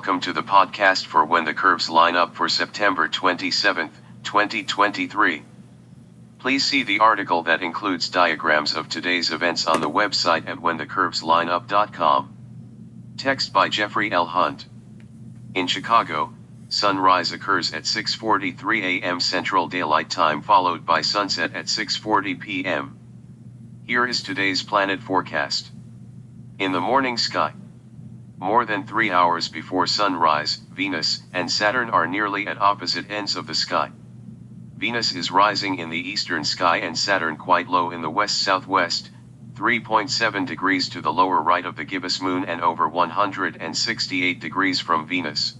welcome to the podcast for When the Curves Line Up for September 27, 2023. Please see the article that includes diagrams of today's events on the website at whenthecurveslineup.com. Text by Jeffrey L. Hunt. In Chicago, sunrise occurs at 6:43 a.m. Central Daylight Time, followed by sunset at 6:40 p.m. Here is today's planet forecast. In the morning sky. More than 3 hours before sunrise, Venus and Saturn are nearly at opposite ends of the sky. Venus is rising in the eastern sky and Saturn quite low in the west-southwest, 3.7 degrees to the lower right of the gibbous moon and over 168 degrees from Venus.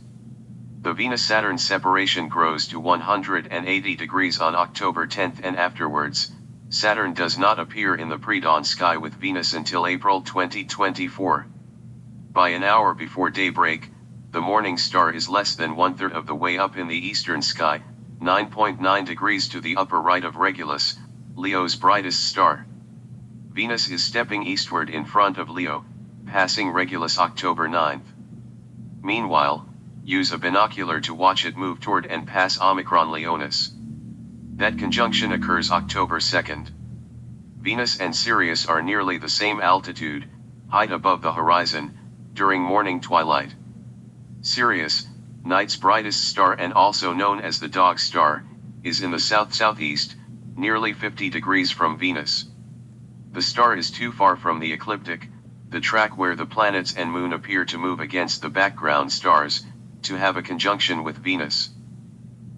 The Venus-Saturn separation grows to 180 degrees on October 10th and afterwards. Saturn does not appear in the pre-dawn sky with Venus until April 2024. By an hour before daybreak, the morning star is less than one-third of the way up in the eastern sky, 9.9 degrees to the upper right of Regulus, Leo's brightest star. Venus is stepping eastward in front of Leo, passing Regulus October 9th. Meanwhile, use a binocular to watch it move toward and pass Omicron Leonis. That conjunction occurs October 2nd. Venus and Sirius are nearly the same altitude, height above the horizon, during morning twilight. Sirius, night's brightest star and also known as the dog star, is in the south-southeast, nearly 50 degrees from Venus. The star is too far from the ecliptic, the track where the planets and moon appear to move against the background stars, to have a conjunction with Venus.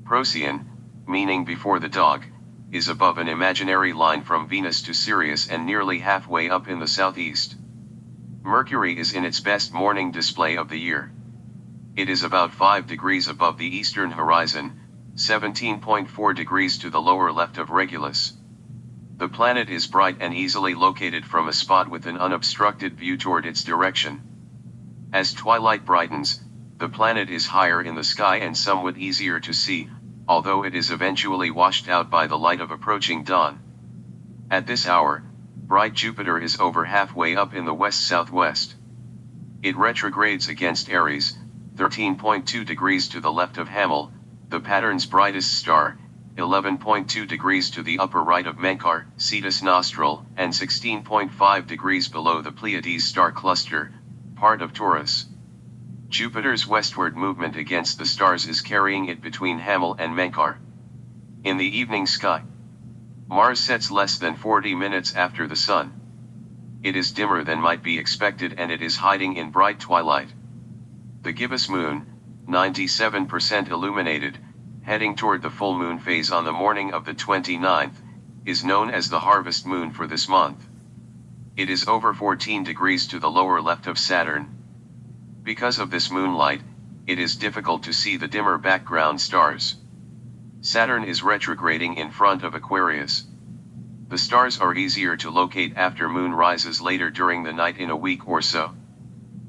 Procyon, meaning before the dog, is above an imaginary line from Venus to Sirius and nearly halfway up in the southeast. Mercury is in its best morning display of the year. It is about 5 degrees above the eastern horizon, 17.4 degrees to the lower left of Regulus. The planet is bright and easily located from a spot with an unobstructed view toward its direction. As twilight brightens, the planet is higher in the sky and somewhat easier to see, although it is eventually washed out by the light of approaching dawn. At this hour, bright Jupiter is over halfway up in the west-southwest. It retrogrades against Aries, 13.2 degrees to the left of Hamel, the pattern's brightest star, 11.2 degrees to the upper right of Menkar, Cetus Nostral, and 16.5 degrees below the Pleiades star cluster, part of Taurus. Jupiter's westward movement against the stars is carrying it between Hamel and Menkar. In the evening sky, Mars sets less than 40 minutes after the Sun. It is dimmer than might be expected and it is hiding in bright twilight. The gibbous moon, 97% illuminated, heading toward the full moon phase on the morning of the 29th, is known as the harvest moon for this month. It is over 14 degrees to the lower left of Saturn. Because of this moonlight, it is difficult to see the dimmer background stars. Saturn is retrograding in front of Aquarius. The stars are easier to locate after moon rises later during the night in a week or so.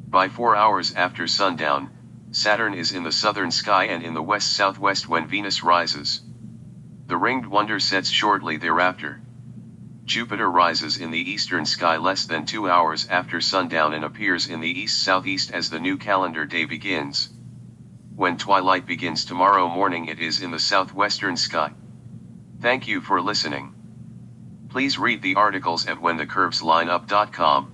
By 4 hours after sundown, Saturn is in the southern sky and in the west-southwest when Venus rises. The ringed wonder sets shortly thereafter. Jupiter rises in the eastern sky less than 2 hours after sundown and appears in the east-southeast as the new calendar day begins. When twilight begins tomorrow morning, it is in the southwestern sky. Thank you for listening. Please read the articles at whenthecurveslineup.com.